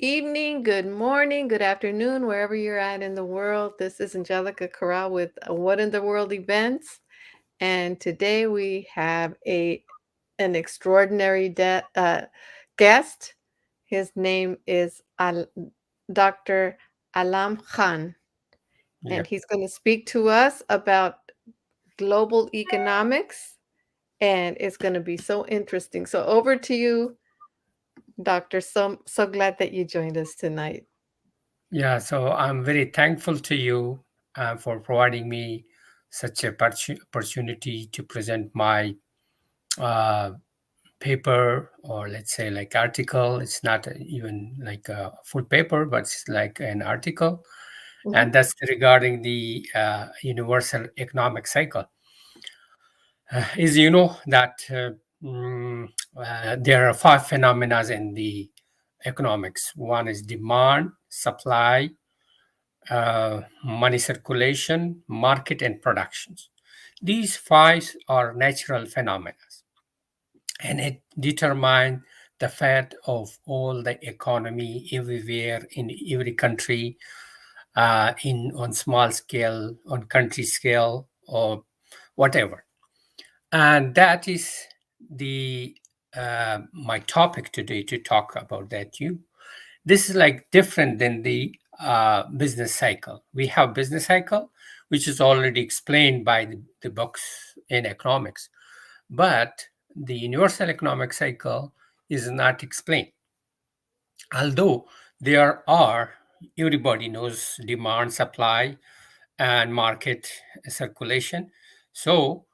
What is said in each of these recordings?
evening, good morning, good afternoon, wherever you're at in the world. This is Angelica Corral with What in the World Events. And today we have an extraordinary guest. His name is Dr. Alam Khan, Yeah. and he's going to speak to us about global economics. And it's going to be so interesting. So, over to you, Doctor. So glad that you joined us tonight. Yeah. So I'm very thankful to you for providing me such a opportunity to present my uh, paper, or let's say like article. It's not even like a full paper, but it's like an article. And Mhm. that's regarding the universal economic cycle. As you know that there are five phenomena in the economics. One is demand, supply, money circulation, market, and productions. These five are natural phenomena, and it determines the fate of all the economy everywhere in every country, in on small scale, on country scale, or whatever. And that is the my topic today to talk about that. This is like different than the business cycle. We have business cycle, which is already explained by the books in economics, but the universal economic cycle is not explained. Although there are, everybody knows demand, supply, and market circulation. So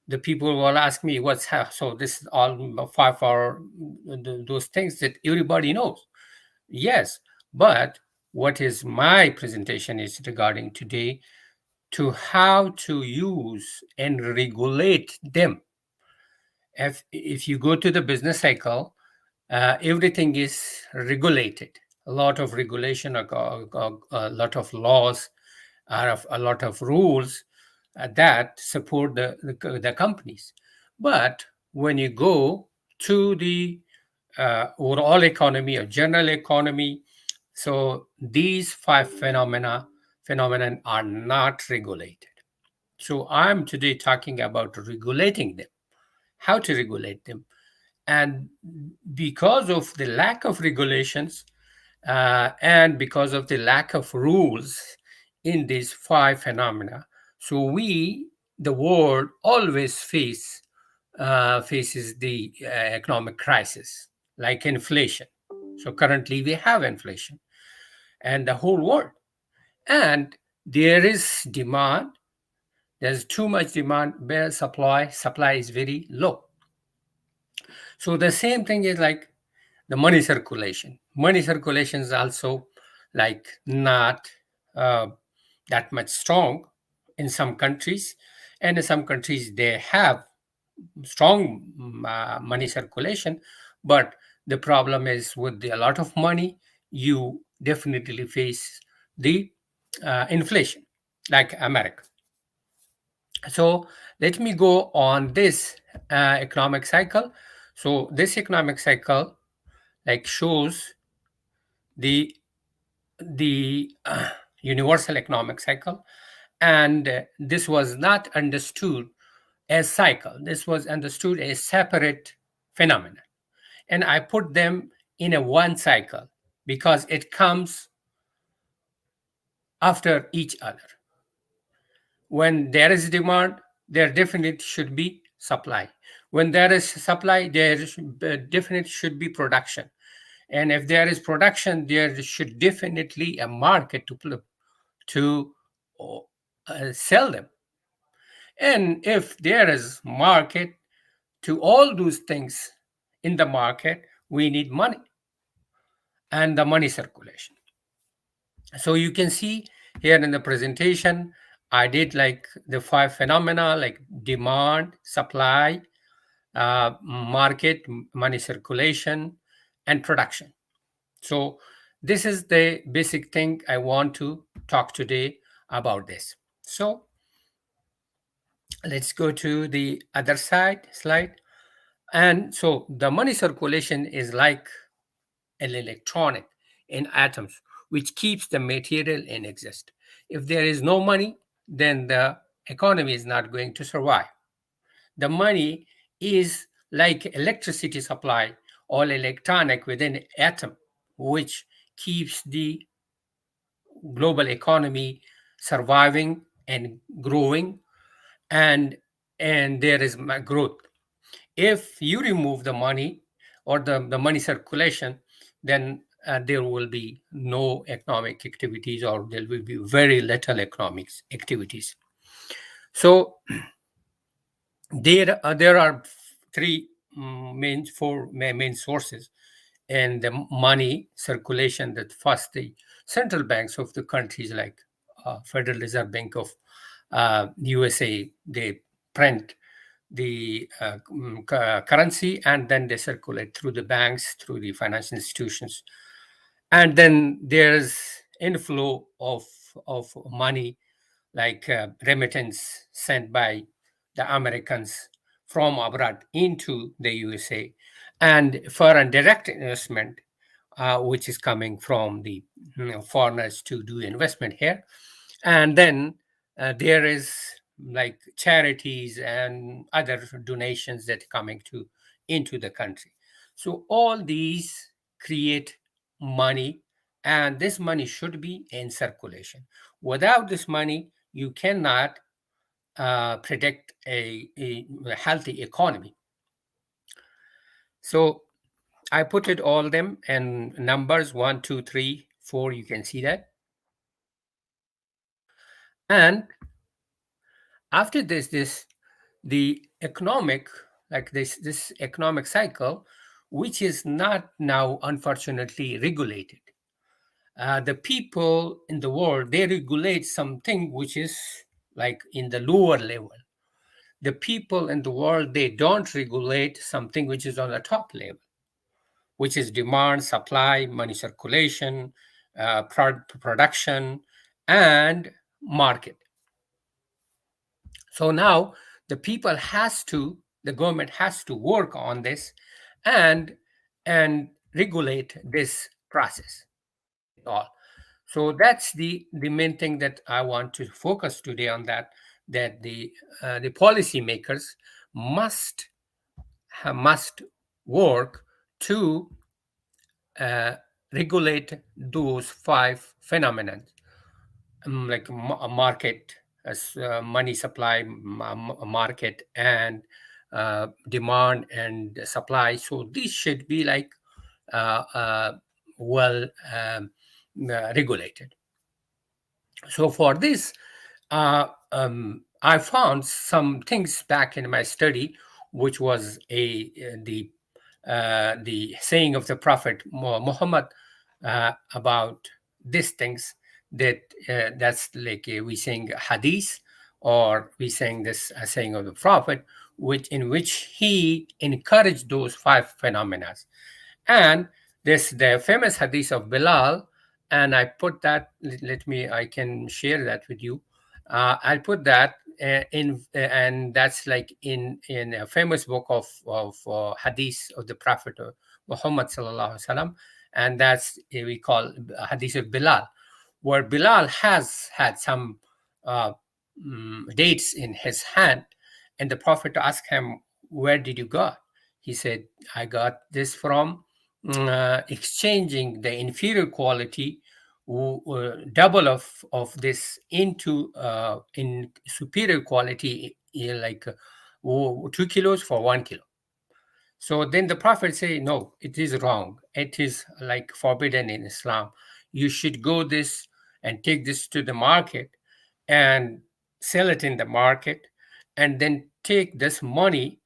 the people will ask me, what's so this is all five or those things that everybody knows. Yes, but what is my presentation is regarding today to how to use and regulate them. If you go to the business cycle, everything is regulated. A lot of regulation, a lot of laws, a lot of rules that support the companies. But when you go to the overall economy or general economy, so these five phenomenon are not regulated. So I'm today talking about regulating them, how to regulate them. And because of the lack of regulations, and because of the lack of rules in these five phenomena, so the world always faces the economic crisis, like inflation. So currently we have inflation, and the whole world, and there is demand. There's too much demand, where supply is very low. So the same thing is like the money circulation. Money circulation is also like not uh, that much strong in some countries, and in some countries they have strong money circulation. But the problem is with a lot of money, you definitely face the inflation, like America. So let me go on this economic cycle. So this economic cycle like shows the universal economic cycle, and this was not understood as cycle. This was understood as separate phenomena, and I put them in a one cycle because it comes after each other. When there is demand, there definitely should be supply. When there is supply, definitely should be production. And if there is production, there should definitely a market to sell them. And if there is market to all those things in the market, we need money and the money circulation. So you can see here in the presentation, I did like the five phenomena like demand, supply, market, money circulation, and production. So this is the basic thing I want to talk today about this. So let's go to the other side slide. And so the money circulation is like an electronic. in atoms, which keeps the material in exist. If there is no money, then the economy is not going to survive. The money is like electricity supply or electronic within atom, which keeps the global economy surviving and growing, and there is growth. If you remove the money or the money circulation, then there will be no economic activities, or there will be very little economic activities. So there are four main sources in the money circulation. That first, the central banks of the countries, like Federal Reserve Bank of USA, they print the currency, and then they circulate through the banks, through the financial institutions. And then there's inflow of money, like remittance sent by the Americans from abroad into the USA, and foreign direct investment, which is coming from the foreigners to do investment here. And then there is like charities and other donations that coming to into the country. So all these create money, and this money should be in circulation. Without this money, you cannot predict a healthy economy. So I put it all them in numbers 1, 2, 3, 4. You can see that. And after this the economic, like this economic cycle, which is not now unfortunately regulated. The people in the world, they regulate something which is like in the lower level. The people in the world, they don't regulate something which is on the top level, which is demand, supply, money circulation, production, and market. So now the government has to work on this and regulate this process. All. So that's the main thing that I want to focus today on, that the policymakers must must work to regulate those five phenomena, like market, money supply, market, and demand and supply. So this should be like uh, uh, well regulated. So for this, I found some things back in my study, which was the saying of the Prophet Muhammad about these things. That's like we saying hadith, or we saying this saying of the Prophet, in which he encouraged those five phenomena. And this the famous hadith of Bilal, and I put that. I can share that with you. I'll put that and that's like in a famous book of hadith of the Prophet Muhammad sallallahu alaihi wasallam, and that's we call hadith of Bilal, where Bilal has had some uh, dates in his hand, and the Prophet asked him, "Where did you got?" He said, "I got this from exchanging the inferior quality, double of this into in superior quality, like 2 kilos for 1 kilo." So then the Prophet say, "No, it is wrong. It is like forbidden in Islam. You should go this and take this to the market and sell it in the market, and then take this money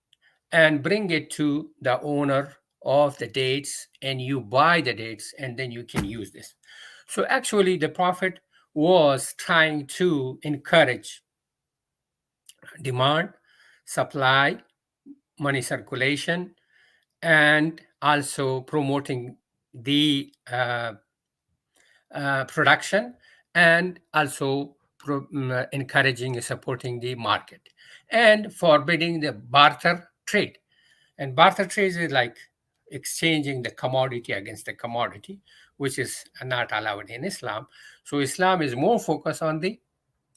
and bring it to the owner of the dates, and you buy the dates, and then you can use this." So actually the Prophet was trying to encourage demand, supply, money circulation, and also promoting the production, and also encouraging and supporting the market, and forbidding the barter trade. And barter trade is like exchanging the commodity against the commodity, which is not allowed in Islam. So Islam is more focused on the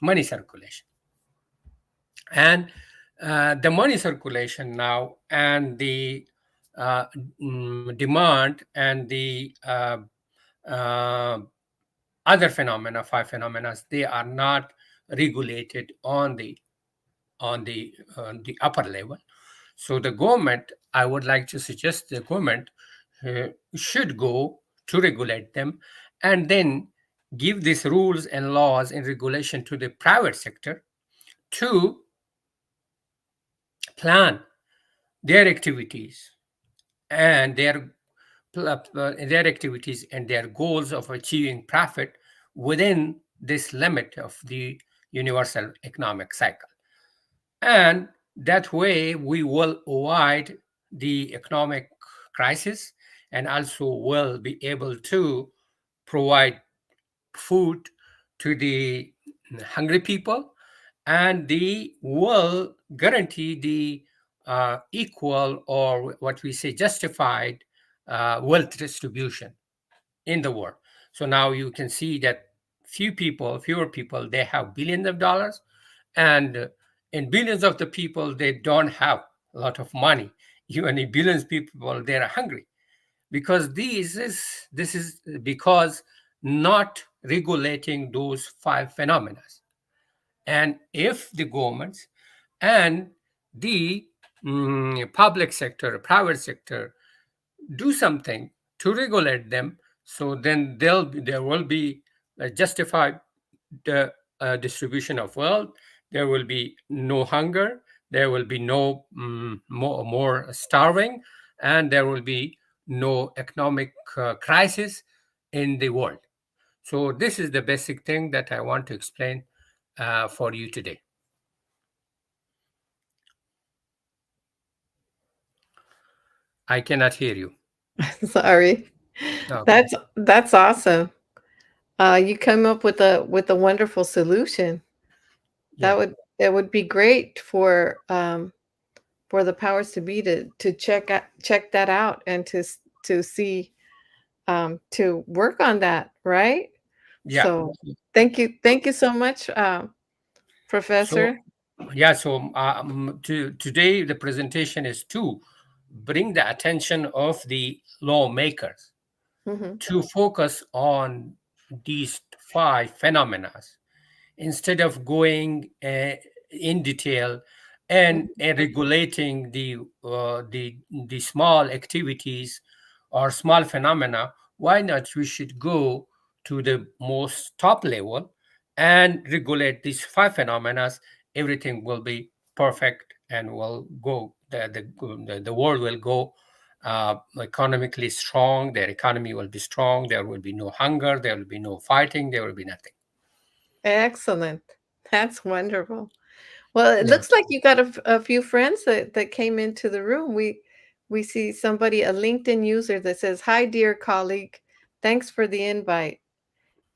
money circulation. And the money circulation now and the demand and the uh, other phenomena, five phenomena, they are not regulated on the upper level. So the government, I would like to suggest the government should go to regulate them, and then give these rules and laws and regulation to the private sector to plan their activities and their activities and their goals of achieving profit within this limit of the universal economic cycle. And that way we will avoid the economic crisis, and also will be able to provide food to the hungry people, and they will guarantee the equal, or what we say justified, wealth distribution in the world. So now you can see that fewer people, they have billions of dollars, and in billions of the people, they don't have a lot of money. Even in billions of people, they are hungry, because this is because not regulating those five phenomena. And if the governments and the public sector, private sector, do something to regulate them, so then there will be a justified distribution of wealth. There will be no hunger. There will be no more starving, and there will be no economic crisis in the world. So this is the basic thing that I want to explain for you today. I cannot hear you. Sorry. Okay. That's awesome. You come up with a wonderful solution. Yeah. That would be great for the powers to be to check that out and to see to work on that, right? Yeah. So thank you so much, So Professor. yeah. So today the presentation is to bring the attention of the lawmakers Hmm. to focus on these five phenomena, instead of going in detail and regulating the small activities or small phenomena. Why not we should go to the most top level and regulate these five phenomena? Everything will be perfect, and will go the world will go economically strong. Their economy will be strong. There will be no hunger. There will be no fighting. There will be nothing. Excellent. That's wonderful. Well, it Yeah. looks like you got a few friends that came into the room. We see somebody, a LinkedIn user that says, "Hi, dear colleague. Thanks for the invite."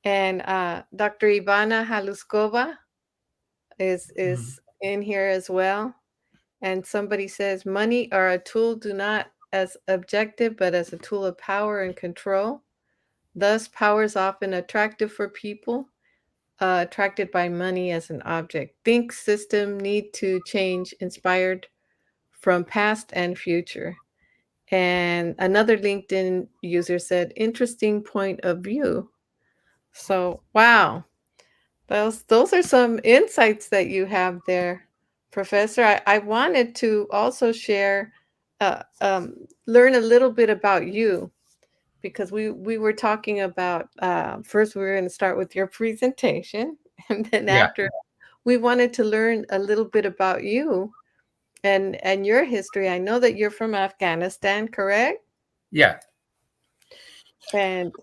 And Dr. Ivana Haluskova Mhm. is in here as well. And somebody says, "Money are a tool, do not as objective, but as a tool of power and control. Thus, power is often attractive for people." Attracted by money as an object. Think system need to change, inspired from past and future. And another LinkedIn user said, interesting point of view. So, wow, those are some insights that you have there, Professor. I wanted to also share, learn a little bit about you because we were talking about first we were going to start with your presentation, and then Yeah. after we wanted to learn a little bit about you and your history. I know that you're from Afghanistan, correct? Yeah. And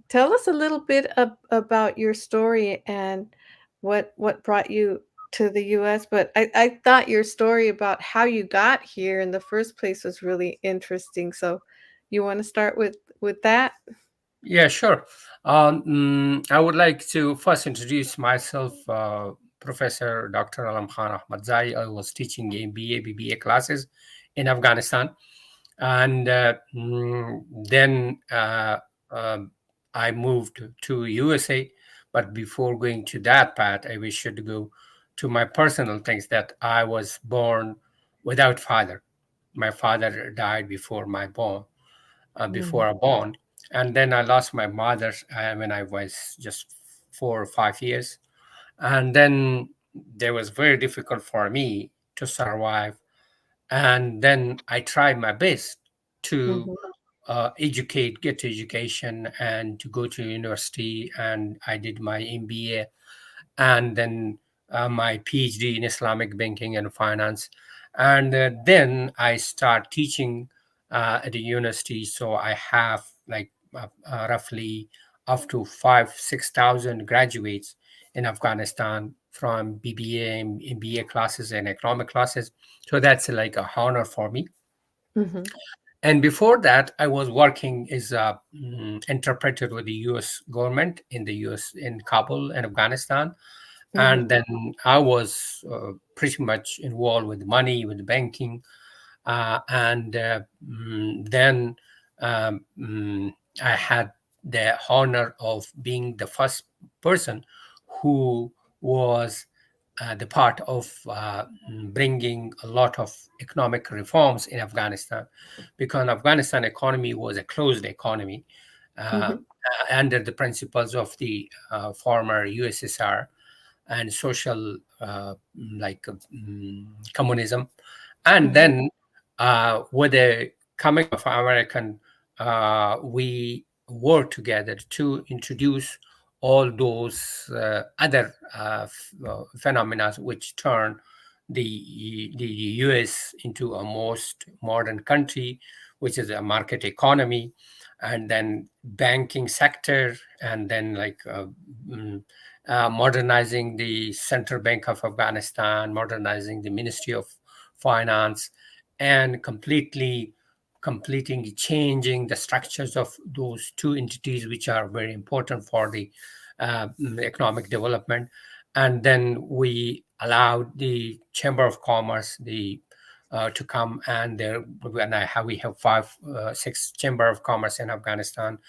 tell us a little bit about your story and what brought you to the U.S. But I thought your story about how you got here in the first place was really interesting. So you want to start with that? Yeah, sure. I would like to first introduce myself, Professor Dr. Alam Khan Ahmadzai. I was teaching MBA, BBA classes in Afghanistan. And then I moved to USA. But before going to that part, I wish to go to my personal things, that I was born without father. My father died before Mhm. I born, and then I lost my mother when I was just 4 or 5 years, and then there was very difficult for me to survive. And then I tried my best to Mhm. get to education and to go to university, and I did my MBA, and then my PhD in Islamic banking and finance. And then I start teaching at the university. So I have like roughly up to 5-6 thousand graduates in Afghanistan from BBA and MBA classes and economic classes. So that's like a honor for me. Mhm. And before that, I was working as a interpreter with the U.S. government in the U.S. in Kabul and Afghanistan. Mhm. And then I was pretty much involved with money, with banking, and then I had the honor of being the first person who was the part of bringing a lot of economic reforms in Afghanistan, because Afghanistan economy was a closed economy Mhm. under the principles of the former USSR and social communism. And Mhm. then with the coming of American, we worked together to introduce all those other phenomena which turn the US into a most modern country, which is a market economy, and then banking sector, and then mm, modernizing the Central Bank of Afghanistan, modernizing the Ministry of Finance, and completely completing changing the structures of those two entities, which are very important for the economic development. And then we allowed the Chamber of Commerce to come, and there when we have 6 Chamber of Commerce in Afghanistan.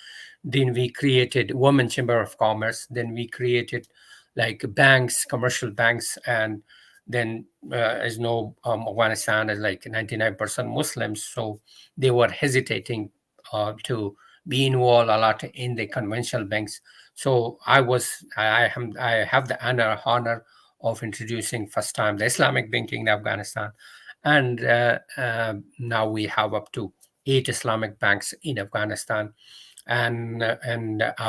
Then we created Women Chamber of Commerce. Then we created like banks, commercial banks, and then as no Afghanistan is like 99% Muslims, so they were hesitating to be involved a lot in the conventional banks. So I have the honor of introducing first time the Islamic banking in Afghanistan, and now we have up to 8 Islamic banks in Afghanistan, and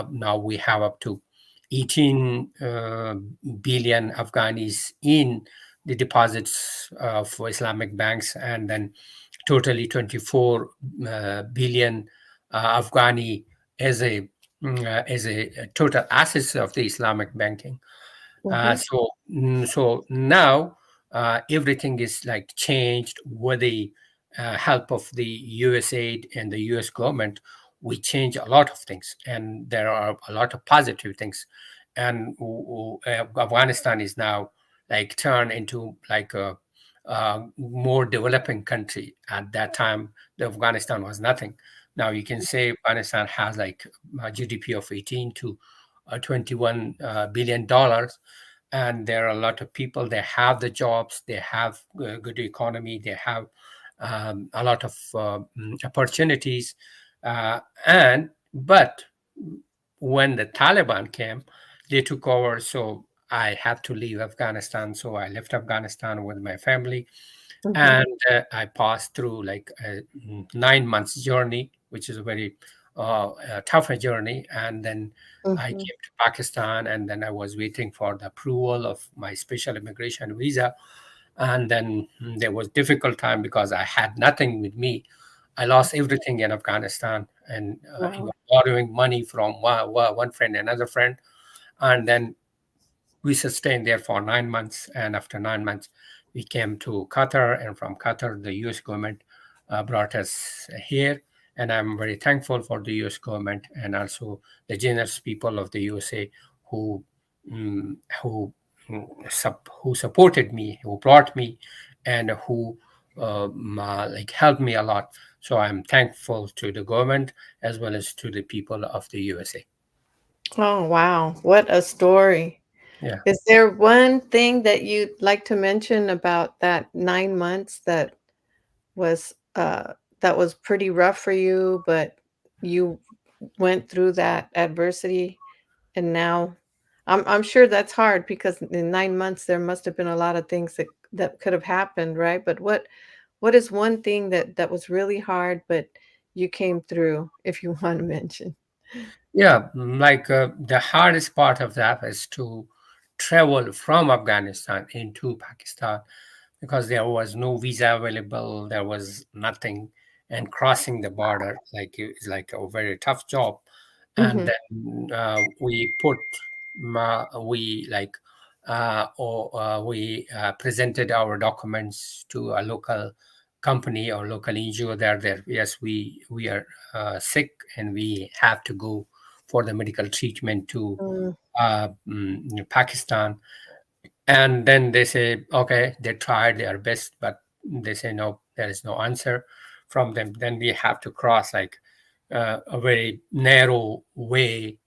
now we have up to 18 billion Afghanis in the deposits for Islamic banks, and then totally 24 billion Afghani as a total assets of the Islamic banking. Mhm. So now everything is like changed with the help of the USAID and the US government. We change a lot of things, and there are a lot of positive things. And Afghanistan is now like turned into like a more developing country. At that time, the Afghanistan was nothing. Now you can say Afghanistan has like a GDP of 18 to 21 billion dollars, and there are a lot of people. They have the jobs, they have good economy, they have a lot of opportunities, and but when the Taliban came, they took over. So I had to leave Afghanistan. So I left Afghanistan with my family, Mhm. and I passed through like a 9 months journey, which is a very tough journey. And then I Mhm. came to Pakistan, and then I was waiting for the approval of my special immigration visa. And then there was difficult time because I had nothing with me. I lost everything in Afghanistan, and I Wow. was borrowing money from one friend, another friend, and then we sustained there for 9 months. And after 9 months, we came to Qatar, and from Qatar, the U.S. government brought us here. And I'm very thankful for the U.S. government and also the generous people of the USA who mm, who who supported me, who brought me, and who like helped me a lot. So I'm thankful to the government as well as to the people of the USA. Oh, wow. What a story. Yeah. Is there one thing that you'd like to mention about that 9 months was, that was pretty rough for you, but you went through that adversity, and now I'm sure that's hard because in 9 months, there must have been a lot of things that could have happened, right? But what is one thing that was really hard, but you came through, if you wanna mention? Yeah, like the hardest part of that is to travel from Afghanistan into Pakistan because there was no visa available, there was nothing, and crossing the border is like a very tough job. And Mhm, then we presented our documents to a local company or local NGO. They're there. Yes, we are sick and we have to go for the medical treatment to mm, Pakistan. And then they say, okay, they tried their best, but they say no, there is no answer from them. Then we have to cross a very narrow way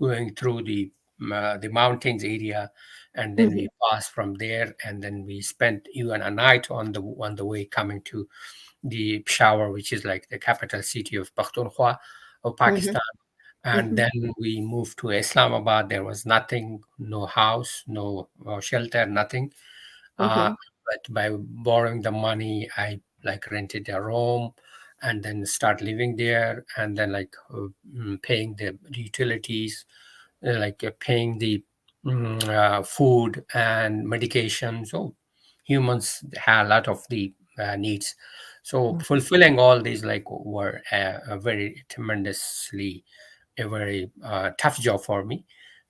going through the mountains area, and then mhm, we pass from there, and then we spent even a night on the way coming to the Peshawar, which is like the capital city of Pakhtunkhwa of mhm, Pakistan. And mhm, then we moved to Islamabad. There was nothing, no house, no shelter, nothing. Uh, mhm, but by borrowing the money, I like rented a room and then start living there, and then paying the utilities, paying the food and medication. So humans have a lot of the needs. So mm. fulfilling all these were a very tremendously a very tough job for me.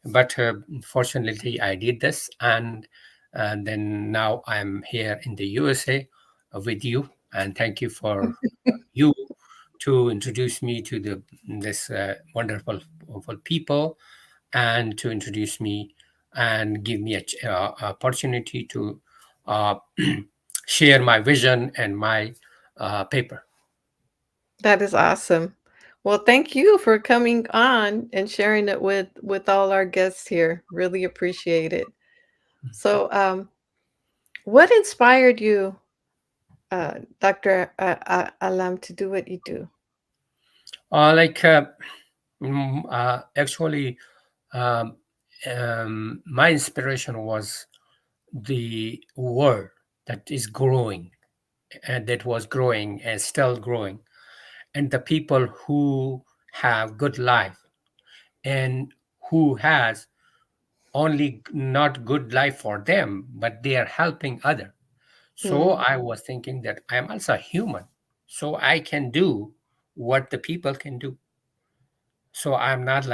But fortunately, I did this, and then now I'm here in the USA with you. And thank you for you to introduce me to this wonderful people, and to introduce me and give me a opportunity to uh, share my vision and my paper. That is awesome. Well, thank you for coming on and sharing it with all our guests here. Really appreciate it. So, what inspired you, Dr. Alam, to do what you do? Uh, like uh, Actually, um, my inspiration was the world that is growing, and that was growing and still growing, and the people who have good life, and who has only not good life for them, but they are helping other. So Mm, I was thinking that I am also human, so I can do what the people can do. So I'm not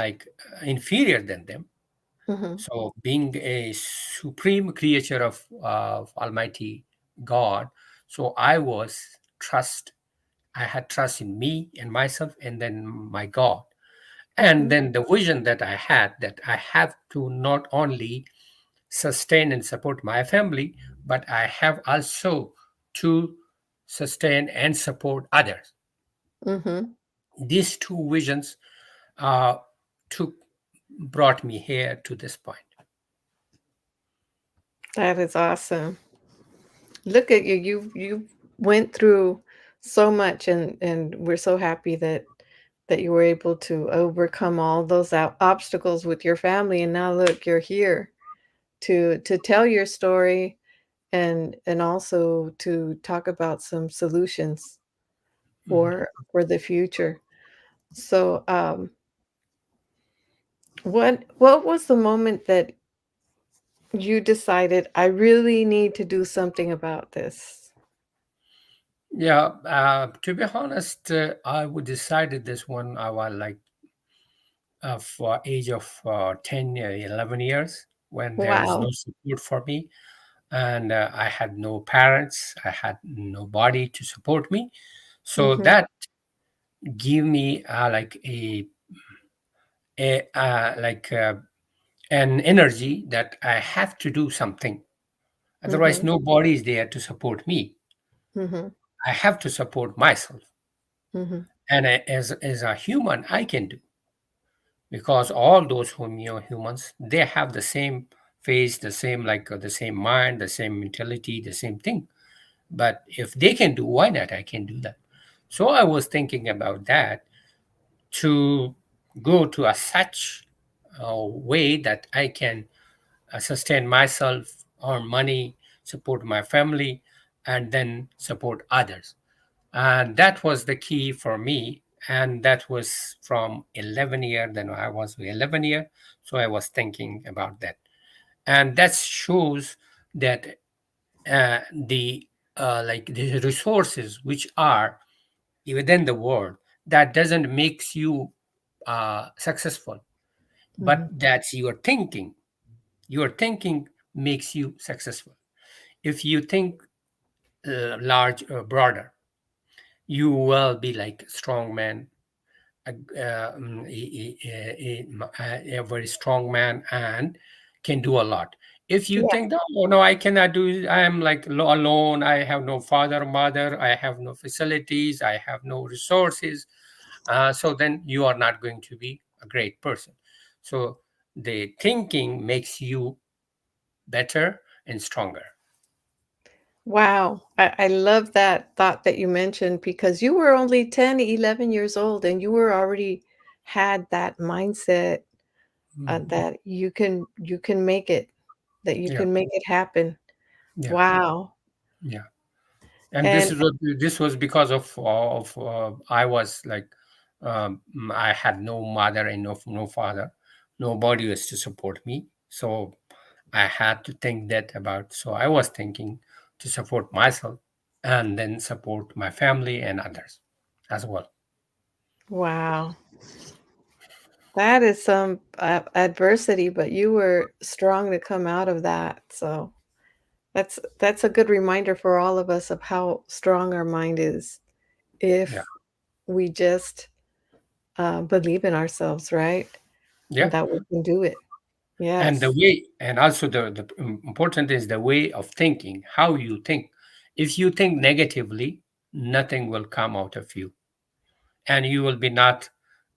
inferior than them. mhm, So being a supreme creature of Almighty God, so I had trust in me and myself, and then my God. And mhm, then the vision that I had, that I have to not only sustain and support my family, but I have also to sustain and support others. mhm. These two visions uh, took brought me here to this point. That is awesome. Look at you. You went through so much, and we're so happy that you were able to overcome all those obstacles with your family, and now look, you're here to tell your story and also to talk about some solutions Mhm. for the future. So, what was the moment that you decided I really need to do something about this? Yeah, to be honest, I would decided this one I was for age of 10, 11 years, when there is no Wow. support for me, and I had no parents, I had nobody to support me. So Mhm, that give me a an energy that I have to do something. Otherwise, mhm, nobody is there to support me. mhm, I have to support myself. Mhm. And as a human, I can do, because all those whom humans, they have the same face, the same the same mind, the same mentality, the same thing. But if they can do, why not I can do that? So I was thinking about that, to go to a such way that I can sustain myself, earn money, support my family, and then support others. And that was the key for me. And that was from 11 year. Then I was 11 year. So I was thinking about that. And that shows that the the resources which are within the world, that doesn't makes you successful, but Mhm. that's your thinking makes you successful. If you think large or broader, you will be like strong man, a very strong man, and can do a lot. If you Yeah. think, oh no, I cannot do it, I am like alone, I have no father, mother, I have no facilities, I have no resources, so then you are not going to be a great person. So the thinking makes you better and stronger. Wow. I love that thought that you mentioned because you were only 10, 11 years old and you were already had that mindset Mhm. that you can make it, that you Yeah, can make it happen. yeah, Wow. yeah. And And this was because of I was like, I had no mother and no father, nobody was to support me, so I had to think that about. So I was thinking to support myself and then support my family and others as well. wow. That is some adversity, but you were strong to come out of that. So that's a good reminder for all of us of how strong our mind is Yeah, if we just believe in ourselves, right? yeah. And that we can do it. And the Yes. way, and also important is the way of thinking, how you think. If you think negatively, nothing will come out of you, and you will be not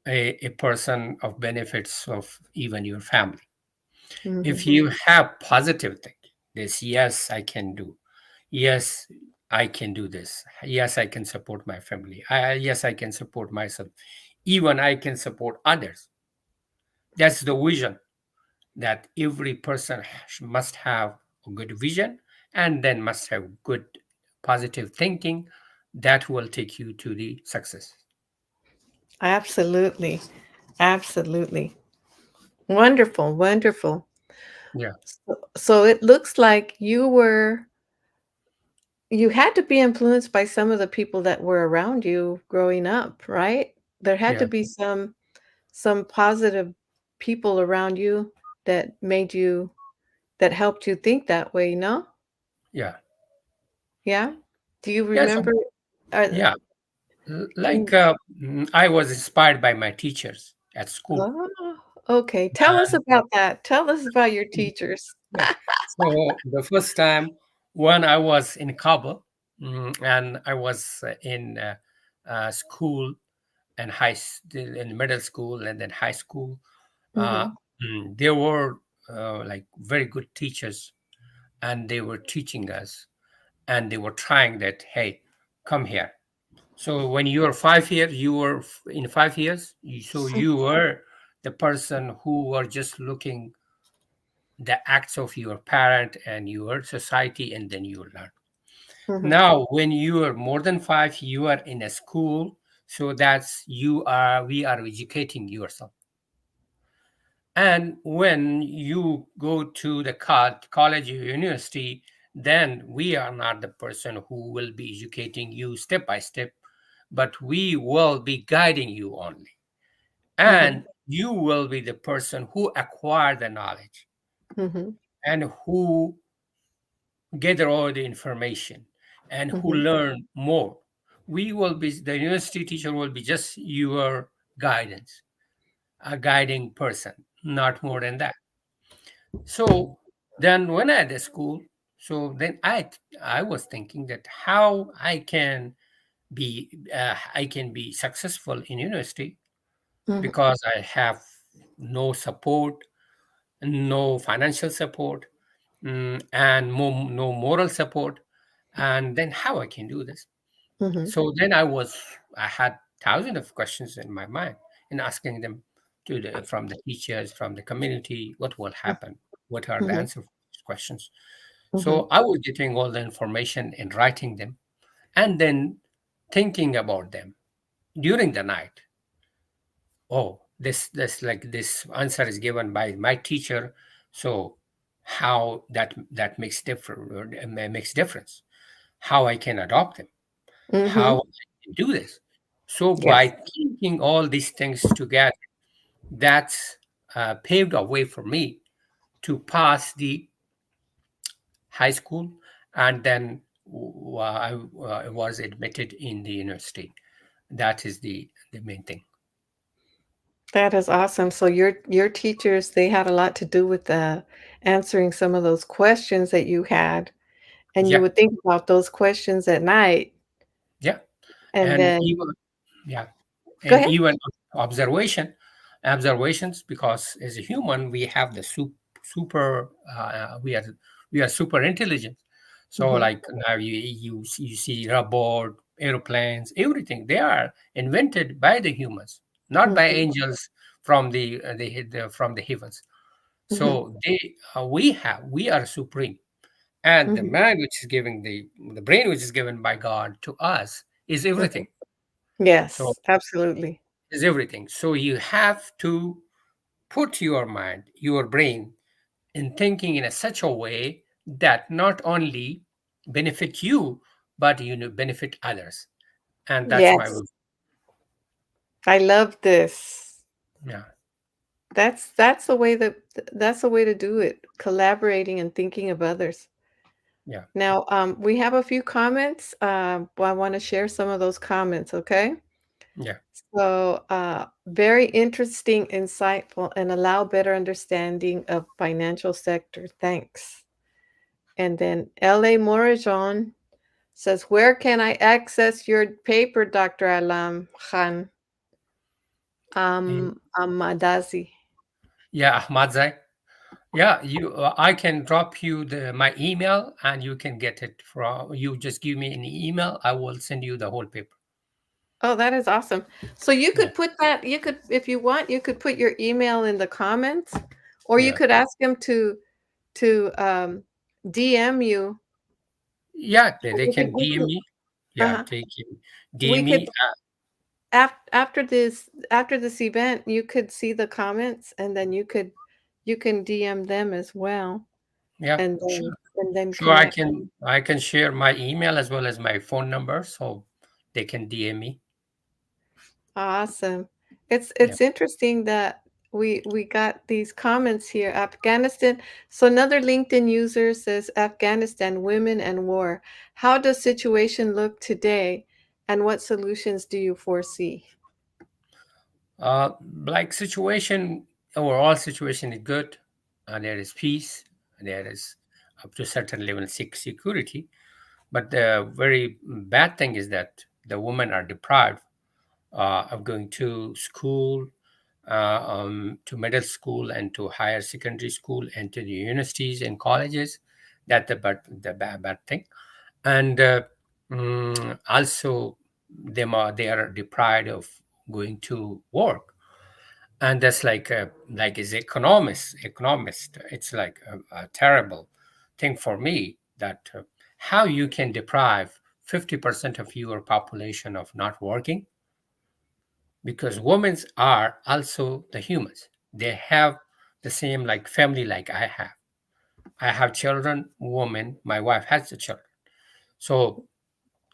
a person of benefits of even your family. If Mhm. you have positive thinking, this, yes I can do, yes I can do this, yes I can support my family, yes I can support myself, even I can support others. That's the vision that every person must have, a good vision, and then must have good positive thinking that will take you to the success. Absolutely. Absolutely. Wonderful, wonderful. Yeah, So it looks like you had to be influenced by some of the people that were around you growing up, right? There had yeah, to be some positive people around you that made you that helped you think that way, no? yeah, Yeah? Do you yes, remember uh, yeah. mm, I was inspired by my teachers at school. oh, okay. Tell us about that. Tell us about your teachers. Yeah. So the first time when I was in Kabul, and I was in school and in middle school and then high school, uh, Mhm, there were like very good teachers, and they were teaching us, and they were trying that, hey, come here. So when you were 5 years, you were in 5 years, so you were the person who were just looking the acts of your parent and your society, and then you learn. mhm, Now when you are more than 5, you are in a school, so that's we are educating yourself. And when you go to the college or university, then we are not the person who will be educating you step by step, but we will be guiding you only, mhm, and you will be the person who acquire the knowledge mhm, and who gather all the information and who mhm. learn more. We will be, the university teacher will be just your guidance, a guiding person, not more than that. So then when I at the school, so then I was thinking that how I can I can be successful in university Mhm. because I have no support, no financial support, and no moral support. And then how I can do this? Mhm. So then I had thousands of questions in my mind and asking them from the teachers, from the community, what will happen? What are the Mhm. answers for these questions? Mhm. So I was getting all the information and writing them and then thinking about them during the night. Oh, this like this answer is given by my teacher. So how that makes difference. How I can adopt them, how Mhm. I can do this. So by Yes. thinking all these things together, that's paved a way for me to pass the high school, and then I was admitted in the university. That is the main thing. That is awesome. So your teachers, they had a lot to do with, answering some of those questions that you had, and you Yeah, would think about those questions at night, yeah, and and then even yeah, go and ahead. even observations, because as a human we have the super we are super intelligent. So Mhm. like now you see robot, aeroplanes, everything, they are invented by the humans, not by Mhm. angels from from the heavens. Mhm. So we are supreme, and the Mhm. mind which is giving the brain which is given by God to us is Mhm. everything. So Yes, absolutely. is everything. So you have to put your mind, your brain, in thinking in a such a way that not only benefit you, but benefit others. And that's my Yes, I love this. yeah, That's the way that's the way to do it, collaborating and thinking of others. yeah, Now, we have a few comments, I wanna share some of those comments, okay? yeah. So, very interesting, insightful, and allow better understanding of financial sector. Thanks. And then L.A. Morajon says, "Where can I access your paper, Dr. Alam Khan Eh, Ahmadazi?" yeah, Ahmad Zai. Yeah, you. I can drop you my email, and you can get it from. You just give me an email. I will send you the whole paper. Oh, that is awesome. So Yeah, you could, if you want, you could put your email in the comments, or you yeah, could ask him to DM you. yeah. They can We DM can, me. Yeah, uh-huh. they can We DM could me. after this event, you could see the comments, and then you can DM them as well, Yeah, and sure. then Sure, connect. I can share my email as well as my phone number, so they can DM me. Awesome. Yeah, It's interesting that we got these comments here. Afghanistan. So another LinkedIn user says Afghanistan women and war. How does situation look today, and what solutions do you foresee? like situation overall situation is good, and there is peace, and there is up to a certain level security. But the very bad thing is that the women are deprived of going to school, to middle school and to higher secondary school and to the universities and colleges. That the bad thing. And also they are deprived of going to work, and that's like as economist, it's like a terrible thing for me that how you can deprive 50% of your population of not working, because women are also the humans. They have the same like family, like I have children, woman, my wife has the children. So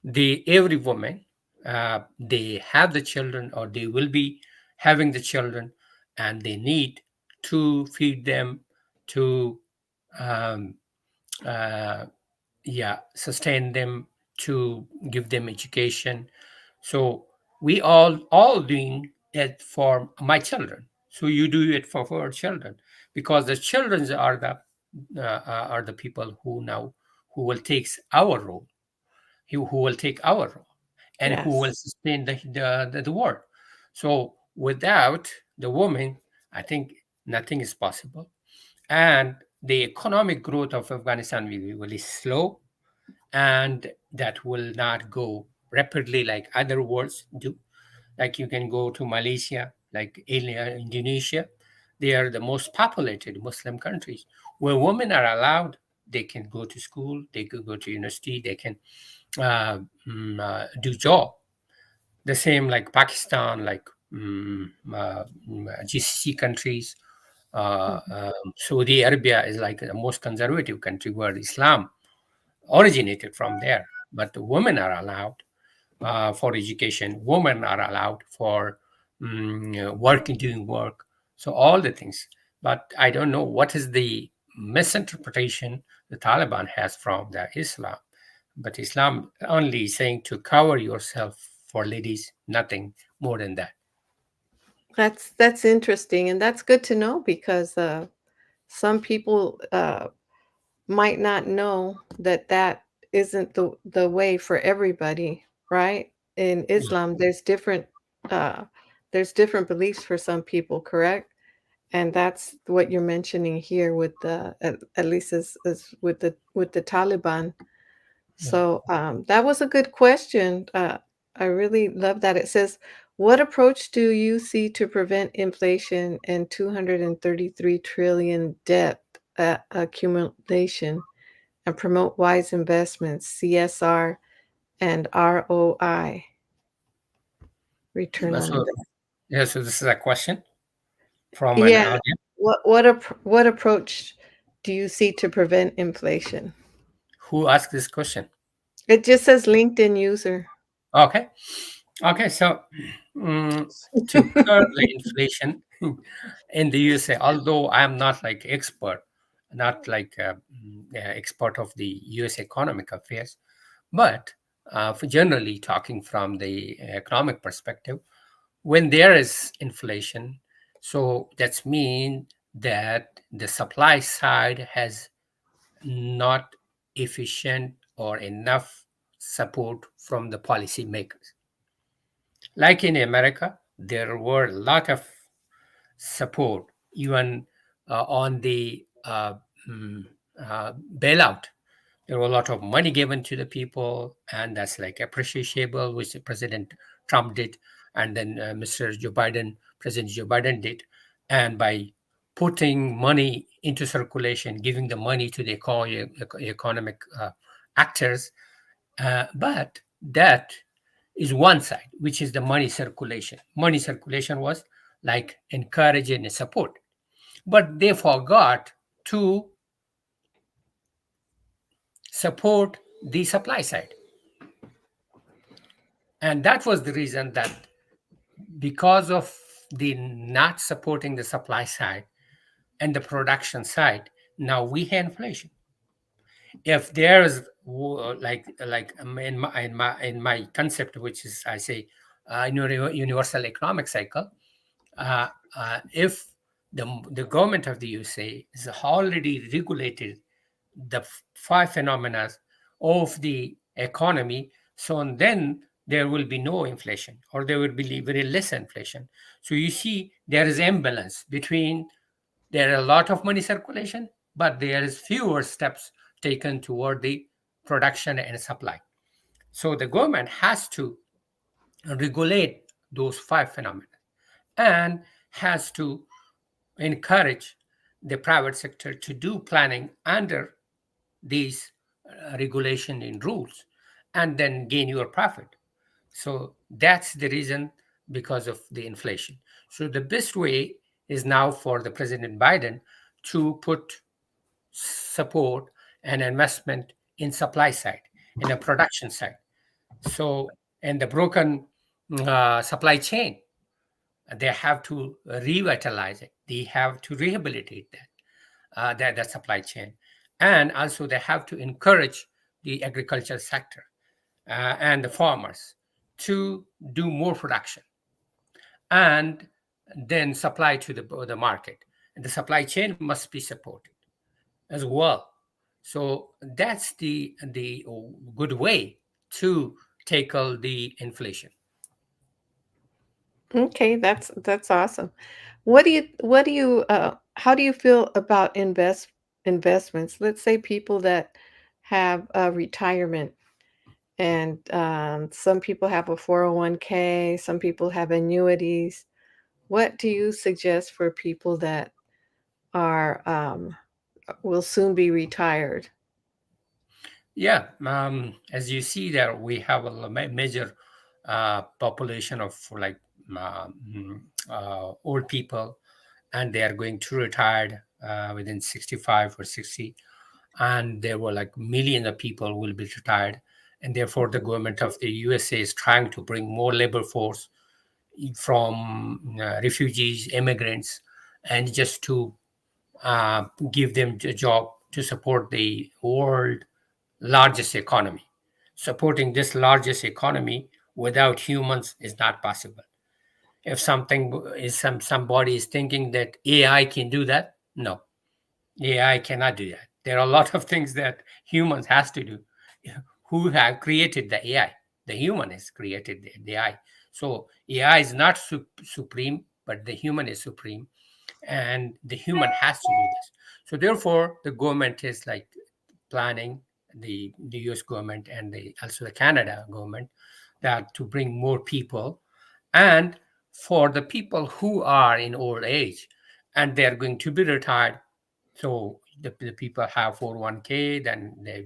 the every woman, they have the children or they will be having the children, and they need to feed them, to um, uh, yeah, sustain them, to give them education. So we all doing it for my children, so you do it for our children, because the children are the people who now who will take our role, who will take our role. and who will Yes. sustain the world. So without the woman, I think nothing is possible. And the economic growth of Afghanistan will be really slow, and that will not go rapidly like other worlds do. Like you can go to Malaysia, like Indonesia. They are the most populated Muslim countries where women are allowed. They can go to school, they can go to university, they can do job. The same like Pakistan, like GCC countries. Mhm. Saudi Arabia is like the most conservative country where Islam originated from there. But the women are allowed for education. Women are allowed for working, doing work. So all the things. But I don't know what is the misinterpretation the Taliban has from the Islam. But Islam only saying to cover yourself for ladies, nothing more than that. That's interesting, and that's good to know because some people might not know that that isn't the way for everybody, right? In Yeah. Islam, uh, there's different beliefs for some people, correct? And that's what you're mentioning here with at least as with the Taliban. Yeah. So that was a good question. I really love that. It says, "What approach do you see to prevent inflation and 233 trillion debt accumulation and promote wise investments, CSR and ROI, return on So, investment?" yeah, so this is a question from an Yeah. audience. What approach do you see to prevent inflation? Who asked this question? It just says LinkedIn user. Okay. Okay. So, mm, to curb the inflation in the USA, although I'm not like expert, not like expert of the US economic affairs, but for generally talking from the economic perspective, when there is inflation, so that's mean that the supply side has not efficient or enough support from the policymakers. Like in America, there were a lot of support, even on the bailout. There were a lot of money given to the people, and that's like appreciable, which President Trump did, and then President Joe Biden did, and by putting money into circulation, giving the money to the economic actors, but that is one side, which is the money circulation. Money circulation was like encouraging and support, but they forgot to support the supply side. And that was the reason that because of the not supporting the supply side and the production side, now we have inflation. If there is in my concept, which is I say universal economic cycle, if the government of the USA has already regulated the five phenomena of the economy, so then there will be no inflation, or there will be very less inflation. So you see there is imbalance between, there are a lot of money circulation, but there is fewer steps taken toward the production and supply. So the government has to regulate those five phenomena and has to encourage the private sector to do planning under these regulation and rules, and then gain your profit. So that's the reason, because of the inflation. So the best way is now for the President Biden to put support and investment in supply side, in the production side. So, and the broken supply chain, they have to revitalize it. They have to rehabilitate that supply chain, and also they have to encourage the agriculture sector and the farmers to do more production, and then supply to the market. And the supply chain must be supported as well. So that's the good way to tackle the inflation. Okay, that's awesome. How do you feel about investments? Let's say people that have a retirement and some people have a 401k, some people have annuities. What do you suggest for people that are will soon be retired? Yeah, as you see there, we have a major population of like old people, and they are going to retire within 65 or 60, and there were like millions of people will be retired, and therefore the Mhm, government of the USA is trying to bring more labor force from refugees, immigrants, and just to give them a job to support the world largest economy. Supporting this largest economy without humans is not possible. If somebody is thinking that AI can do that, no, AI cannot do that. There are a lot of things that humans has to do. Who have created the AI? The human has created the AI. So AI is not supreme, but the human is supreme, and the human has to do this. So therefore, the government is like planning, the US government and also the Canada government, that to bring more people, and for the people who are in old age and they're going to be retired. So the people have 401k, then they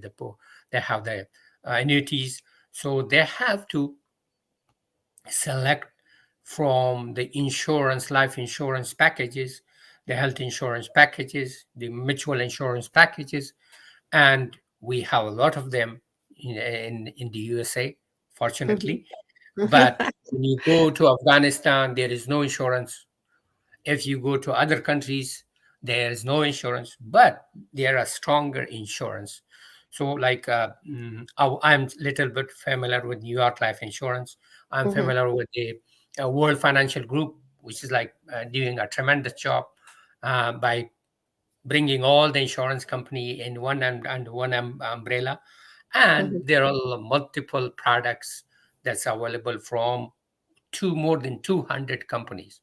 have the annuities. So they have to select from the insurance, life insurance packages, the health insurance packages, the mutual insurance packages, and we have a lot of them in the USA, mhm. fortunately. But when you go to Afghanistan, there is no insurance. If you go to other countries, there is no insurance, but there are stronger insurance. So, like, I'm little bit familiar with New York Life Insurance. I'm Mhm, familiar with the World Financial Group, which is like doing a tremendous job by bringing all the insurance company in one under one umbrella. And mhm, there are multiple products that's available from more than 200 companies.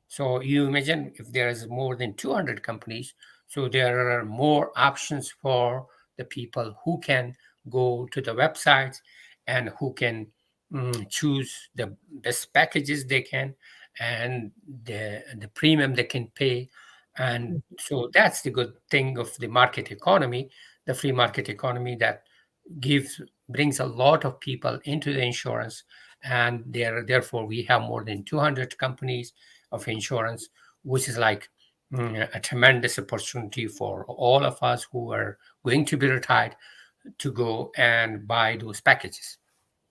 So you imagine if there is more than 200 companies, so there are more options for the people who can go to the websites and who can choose the best packages they can, and the premium they can pay. And mhm. so that's the good thing of the market economy, the free market economy, that gives brings a lot of people into the insurance. And therefore we have more than 200 companies of insurance, which is like a tremendous opportunity for all of us who are going to be retired to go and buy those packages.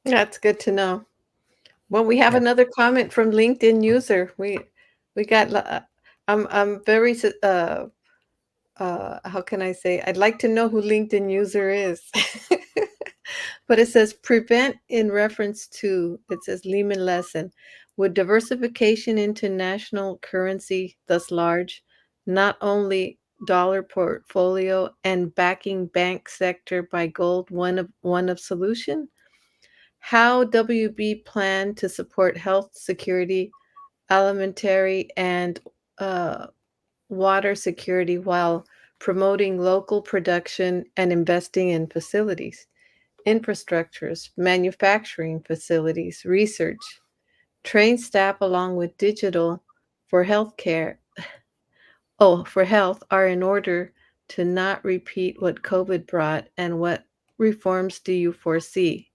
That's good to know. Well, we have Yeah. another comment from LinkedIn user. We got. I'm very. How can I say? I'd like to know who LinkedIn user is. But it says prevent in reference to. It says Lehman lesson. Would diversification into national currency, thus large, not only dollar portfolio and backing bank sector by gold, one of solution? How WB plan to support health security, alimentary, and uh, water security while promoting local production and investing in facilities, infrastructures, manufacturing facilities, research, train staff along with digital for healthcare, for health are in order to not repeat what COVID brought, and what reforms do you foresee?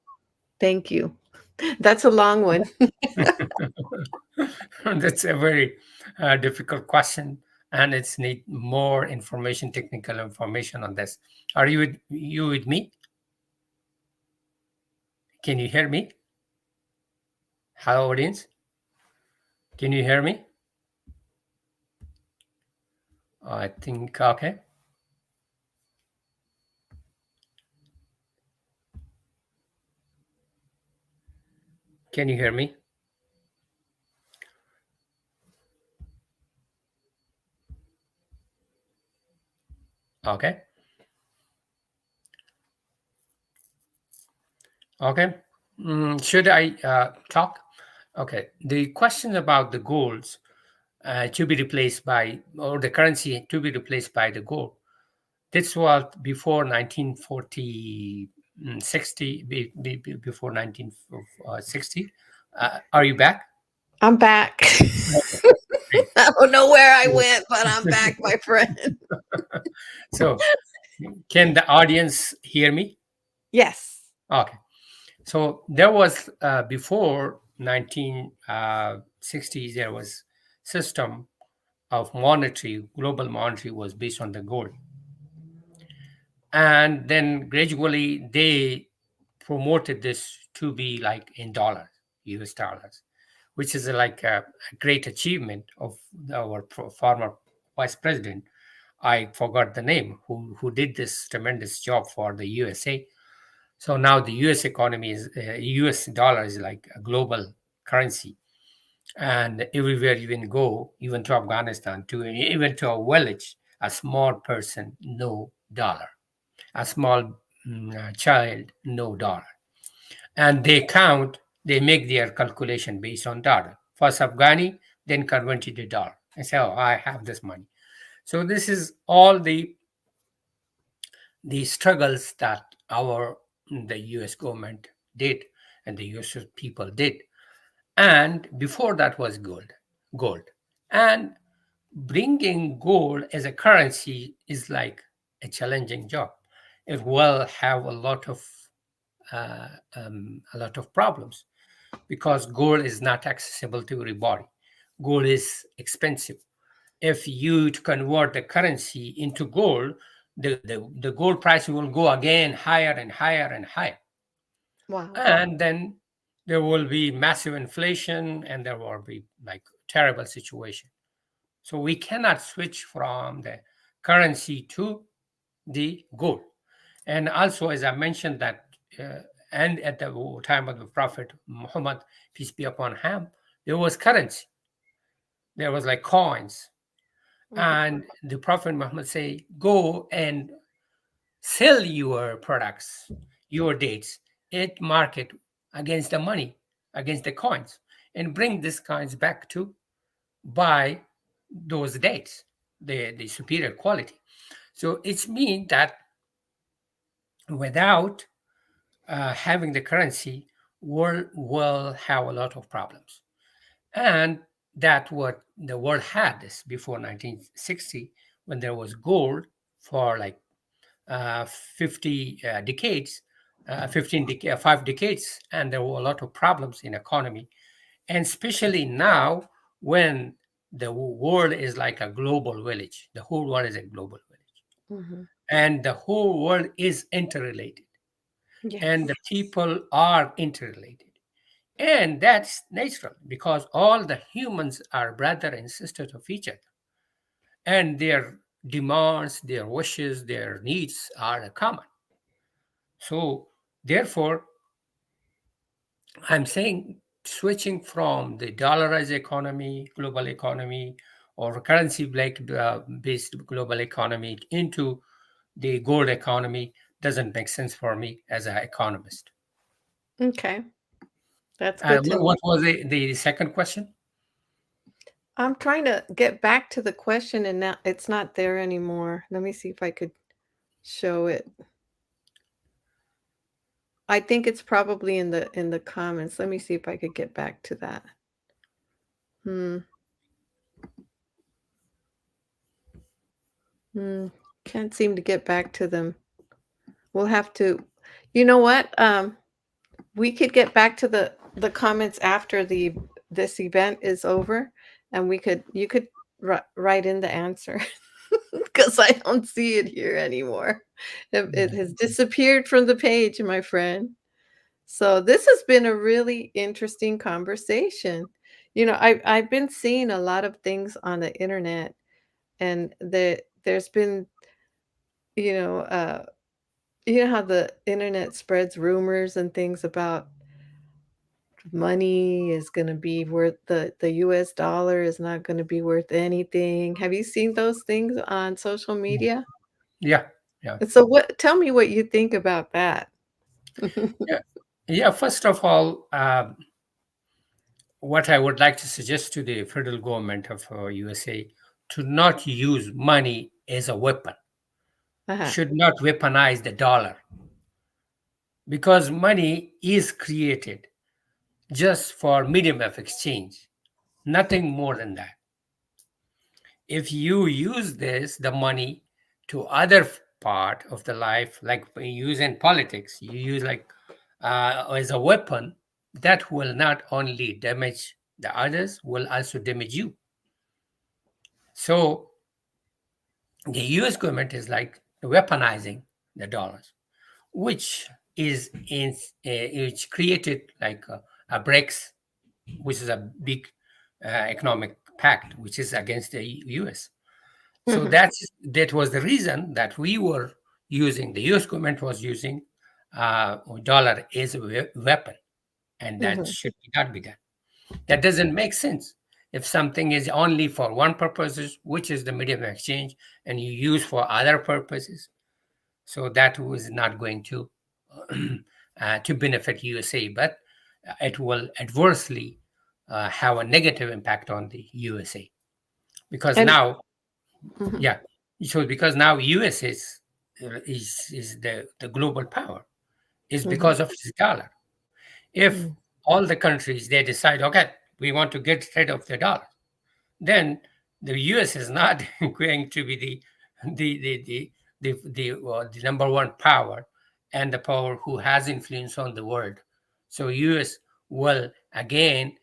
Thank you. That's a long one. That's a very difficult question, and it's need more information, technical information on this. Are you with me? Can you hear me? Hello, audience. Can you hear me? I think okay. Can you hear me? Okay. Okay. Should I talk? Okay. The question about the golds to be replaced by, or the currency to be replaced by the gold. This was before 1940, 60, before 1960. Are you back? I'm back. Okay, great. I don't know where I So, went, but I'm back, my friend. so can the audience hear me? Yes. Okay. So there was before 1960s, there was system of monetary, global monetary was based on the gold. And then gradually they promoted this to be like in dollars, US dollars, which is like a great achievement of our former vice president. I forgot the name, who did this tremendous job for the USA. So now the US economy is, US dollar is like a global currency. And everywhere you even go, even to Afghanistan, to even to a village, a small person, no dollar. A small child, no dollar. And they count, they make their calculation based on dollar. First Afghani, then convert it to dollar. And say, oh, I have this money. So this is all the struggles that the US government did and the US people did. And before that was gold. And bringing gold as a currency is like a challenging job. It will have a lot of problems because gold is not accessible to everybody. Gold is expensive. If you convert the currency into gold, the gold price will go again higher and higher and higher. Wow. And then there will be massive inflation and there will be like terrible situation. So we cannot switch from the currency to the gold. And also, as I mentioned, that and at the time of the Prophet Muhammad, peace be upon him, there was currency. There was like coins, Mhm. and the Prophet Muhammad say, "Go and sell your products, your dates at market against the money, against the coins, and bring these coins back to buy those dates, the superior quality." So it's mean that without having the currency, world will have a lot of problems. And that what the world had this before 1960 when there was gold for like 50 decades, 5 decades, and there were a lot of problems in economy. And especially now when the world is like a global village, the whole world is a global village, Mhm. and the whole world is interrelated, and the Yes. people are interrelated. And that's natural because all the humans are brother and sisters of each other. And their demands, their wishes, their needs are common. So, therefore, I'm saying switching from the dollarized economy, global economy, or currency based global economy into the gold economy doesn't make sense for me as an economist. Okay. That's good to What know. was the second question? I'm trying to get back to the question and now it's not there anymore. Let me see if I could show it. I think it's probably in the comments. Let me see if I could get back to that. Hmm. Hmm. Can't seem to get back to them. We'll have to. You know what? We could get back to the comments after the this event is over, and we could you could write in the answer because I don't see it here anymore. It Yeah. has disappeared from the page, my friend. So this has been a really interesting conversation. You know, I've been seeing a lot of things on the internet, and there's been you know how the internet spreads rumors and things about money is gonna be worth the US dollar is not gonna be worth anything. Have you seen those things on social media? Yeah, yeah, And so what tell me what you think about that. yeah. Yeah, first of all, what I would like to suggest to the federal government of USA to not use money as a weapon, Uh-huh. should not weaponize the dollar, because money is created just for medium of exchange, nothing more than that. If you use the money to other part of the life, like you use in politics, you use like as a weapon, that will not only damage the others, will also damage you. So the US government is like weaponizing the dollars, which is in which created like a BRICS, which is a big economic pact, which is against the US. So Mhm. that was the reason that we were using, the US government was using dollar as a weapon, and that Mhm. should not be done. That doesn't make sense. If something is only for one purpose, which is the medium of exchange, and you use for other purposes, so that was not going to benefit USA, but it will adversely have a negative impact on the USA, because And now, mhm. yeah, so because now US is the global power, is Mhm. because of its dollar. If Mhm. all the countries they decide, okay, we want to get rid of the dollar, then the US is not going to be the number one power and the power who has influence on the world. So US will again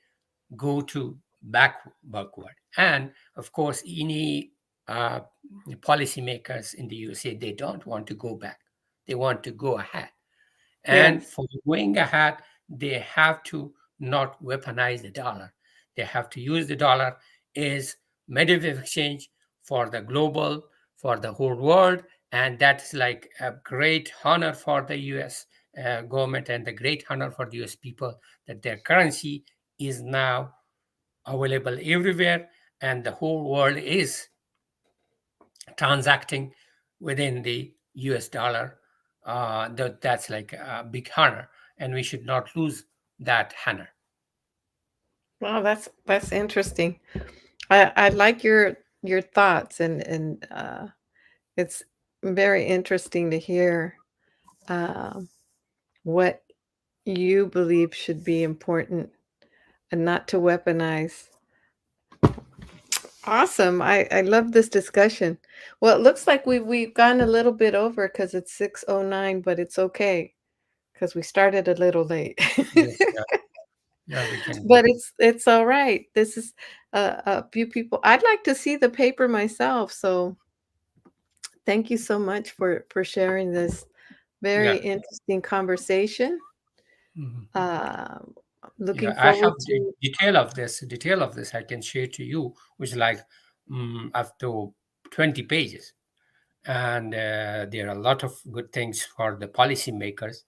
go to backward. And of course, any uh, policymakers in the USA, they don't want to go back. They want to go ahead. And Yes. for going ahead, they have to not weaponize the dollar. They have to use the dollar as medium of exchange for the global, for the whole world. And that's like a great honor for the US government and the great honor for the US people that their currency is now available everywhere, and the whole world is transacting within the US dollar. That's like a big honor, and we should not lose that honor. Wow, that's interesting. I like your thoughts, and it's very interesting to hear um, what you believe should be important and not to weaponize. Awesome. I love this discussion. Well, it looks like we've gone a little bit over because it's 6:09, but it's okay because we started a little late. Yes, yeah, yeah, we can go. But it's all right. This is a few people. I'd like to see the paper myself, so thank you so much for sharing this very Yeah, interesting conversation. mhm. Um, Yeah. looking I forward have the to detail of this. I can share to you, which is like up to 20 pages, and there are a lot of good things for the policymakers,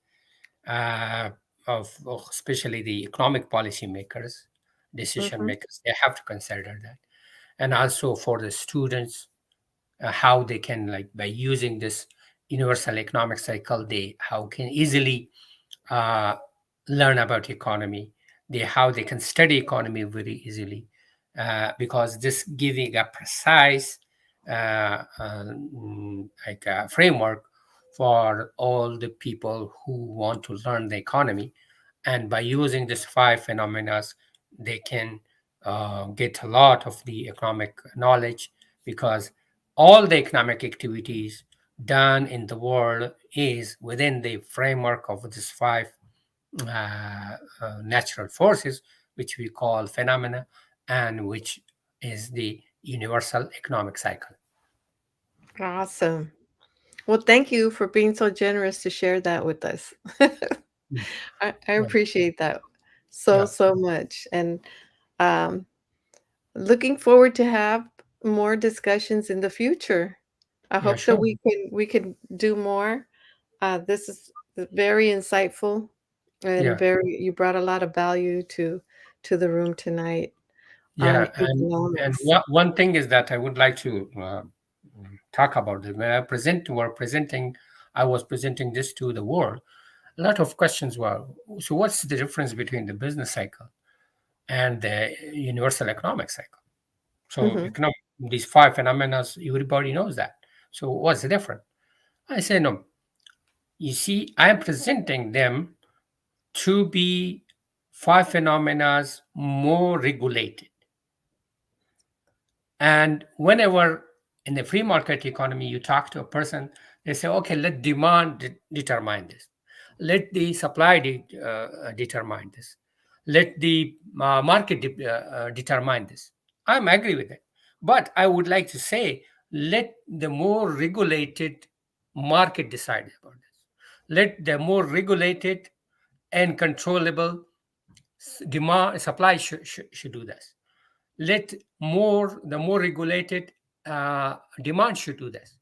uh, of especially the economic policymakers, decision Mhm. makers. They have to consider that, and also for the students, how they can, like, by using this universal economic cycle, they how can easily uh, learn about economy, they how they can study economy very easily, because this giving a precise like a framework for all the people who want to learn the economy. And by using these five phenomena, they can get a lot of the economic knowledge, because all the economic activities done in the world is within the framework of these five natural forces, which we call phenomena, and which is the universal economic cycle. Awesome. Well, thank you for being so generous to share that with us. Mm. I Yeah, appreciate that so, yeah, so much, and, um, looking forward to have more discussions in the future. I yeah, hope that sure. we can do more. This is very insightful and Yeah, very you brought a lot of value to the room tonight on yeah, and economics. one thing is that I would like to talk about it. When I was presenting this to the world. a lot of questions were, so what's the difference between the business cycle and the universal economic cycle? So Mhm. these five phenomena, everybody knows that. So what's the difference? I say no. You see, I am presenting them to be five phenomena more regulated. And whenever in the free market economy you talk to a person, they say, okay, let demand determine this. Let the supply determine this. Let the market determine this. I'm agree with it. But I would like to say, let the more regulated market decide about this. Let the more regulated and controllable demand supply should do this. Let the more regulated demand should do this.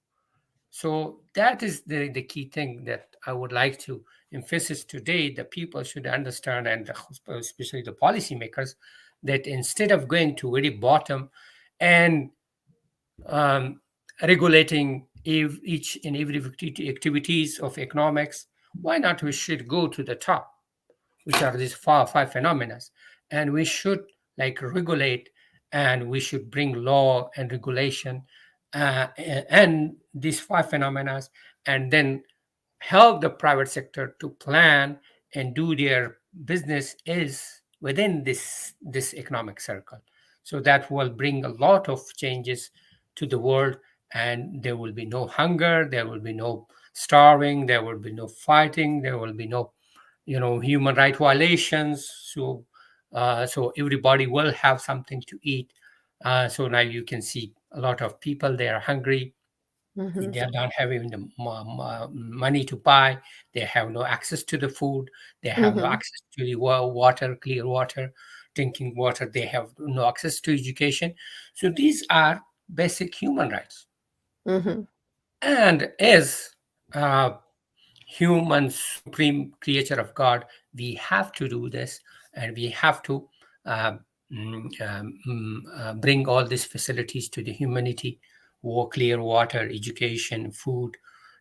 So that is the key thing that I would like to emphasize today. The people should understand, and especially the policymakers, that instead of going to very bottom and um, regulating each and every activities of economics, why not we should go to the top, which are these five phenomena, and we should like regulate, and we should bring law and regulation and these five phenomena, and then help the private sector to plan and do their business is within this economic circle. So that will bring a lot of changes to the world, and there will be no hunger, there will be no starving, there will be no fighting, there will be no human right violations. So everybody will have something to eat. So now you can see a lot of people, they are hungry, Mhm. they are not having the money to buy, they have no access to the food, they have no Mhm. access to the water, clear water, drinking water, they have no access to education. So these are basic human rights. Mhm. And as uh, human supreme creature of God, we have to do this, and we have to uh, bring all these facilities to the humanity: clear water, education, food,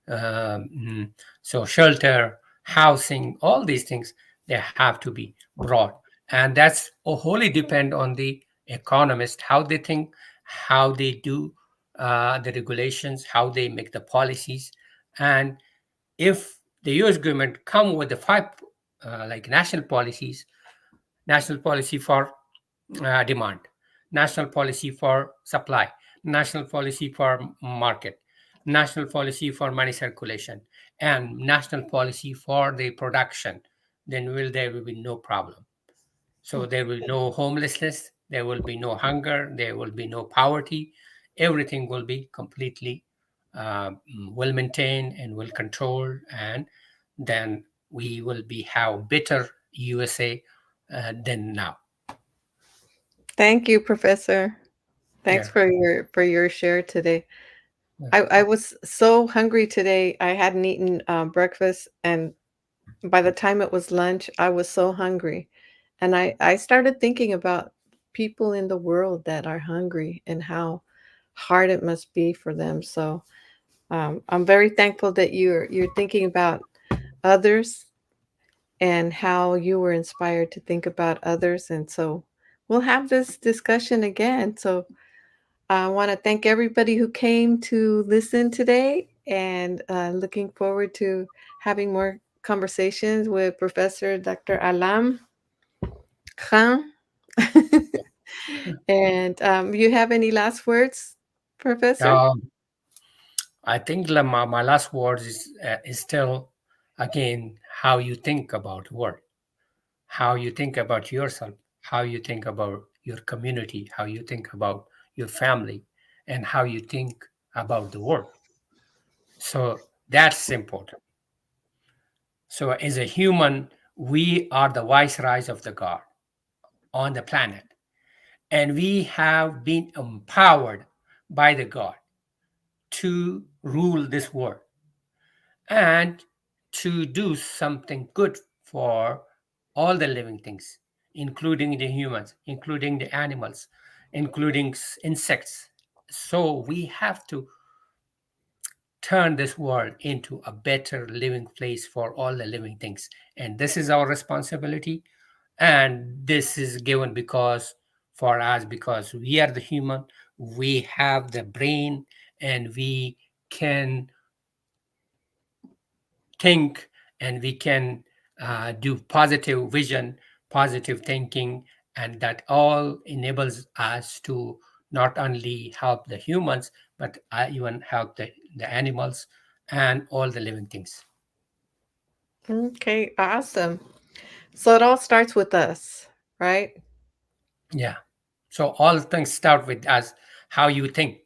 um, mm, so shelter, housing, all these things, they have to be brought. And that's wholly depend on the economist, how they think, how they do the regulations, how they make the policies. And if the US government come with the five like national policies: national policy for demand, national policy for supply, national policy for market, national policy for money circulation, and national policy for the production, then there will be no problem. So there will be no homelessness, there will be no hunger, there will be no poverty. Everything will be completely well maintained and well controlled, and then we will be have better USA than now. Thank you, Professor. Thanks Yeah. for your share today. Yeah. I was so hungry today. I hadn't eaten breakfast, and by the time it was lunch, I was so hungry. And I started thinking about people in the world that are hungry and how hard it must be for them. So I'm very thankful that you're thinking about others and how you were inspired to think about others. And so we'll have this discussion again. So I want to thank everybody who came to listen today, and looking forward to having more conversations with Professor Dr. Alam Khan. And you have any last words, Professor? Um, I think my last words is still again how you think about work, how you think about yourself, how you think about your community, how you think about your family, and how you think about the world. So that's important. So as a human, we are the viceroys of the God on the planet, and we have been empowered by the God to rule this world and to do something good for all the living things, including the humans, including the animals, including insects. So we have to turn this world into a better living place for all the living things. And this is our responsibility. And this is given because for us, because we are the human, we have the brain, and we can think, and we can do positive vision, positive thinking, and that all enables us to not only help the humans, but even help the animals and all the living things. Okay, awesome. So it all starts with us, right? Yeah. So all things start with us, how you think.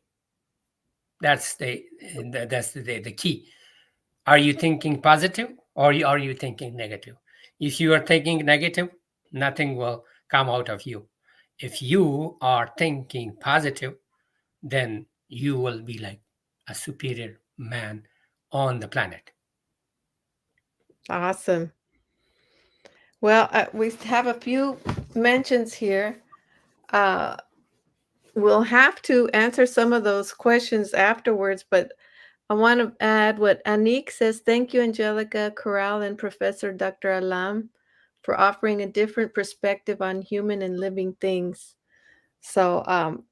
That's the key. Are you thinking positive, or are you thinking negative? If you are thinking negative, nothing will come out of you. If you are thinking positive, then you will be like a superior man on the planet. Awesome. Well, we have a few mentions here. Uh, we'll have to answer some of those questions afterwards, but I want to add what Anik says. Thank you, Angelica Corral and Professor Dr. Alam, for offering a different perspective on human and living things. So,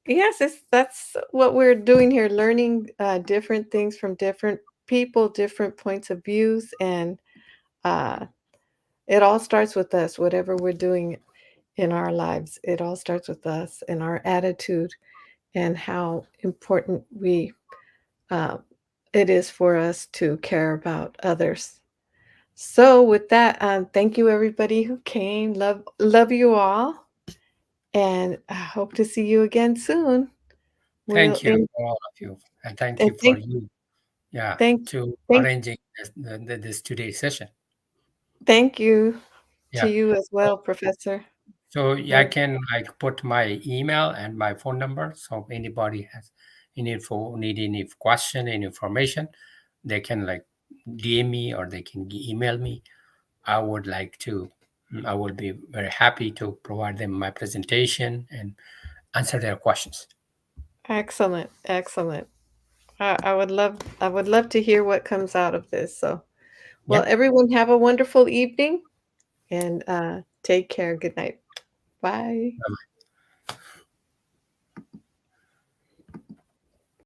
yes, that's what we're doing here, learning different things from different people, different points of views, and uh, it all starts with us, whatever we're doing in our lives. It all starts with us and our attitude and how important uh, it is for us to care about others. So, with that, thank you everybody who came. Love you all, and I hope to see you again soon. We'll Thank you for all of you, and thank and you for you, yeah, thank to thank arranging this today's session. thank you to Yeah. you as So well, Professor. So I We'll can like put my email and my phone number. So anybody has any info, need any question, any information, they can like DM me or they can email me. I would like to. I would be very happy to provide them my presentation and answer their questions. excellent, excellent. I would love to hear what comes out of this. So, well, Yep. everyone have a wonderful evening and take care. Good night. Bye.